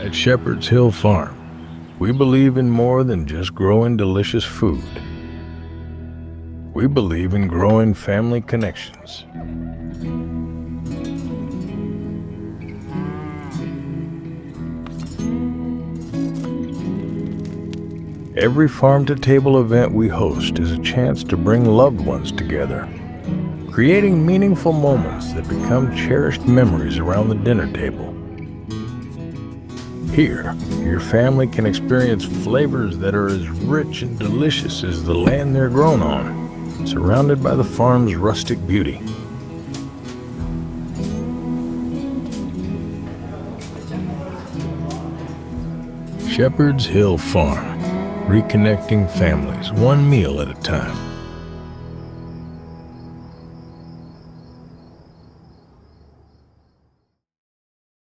At Shepherd's Hill Farm, we believe in more than just growing delicious food. We believe in growing family connections. Every farm-to-table event we host is a chance to bring loved ones together, creating meaningful moments that become cherished memories around the dinner table. Here, your family can experience flavors that are as rich and delicious as the land they're grown on, surrounded by the farm's rustic beauty. Shepherd's Hill Farm, reconnecting families one meal at a time.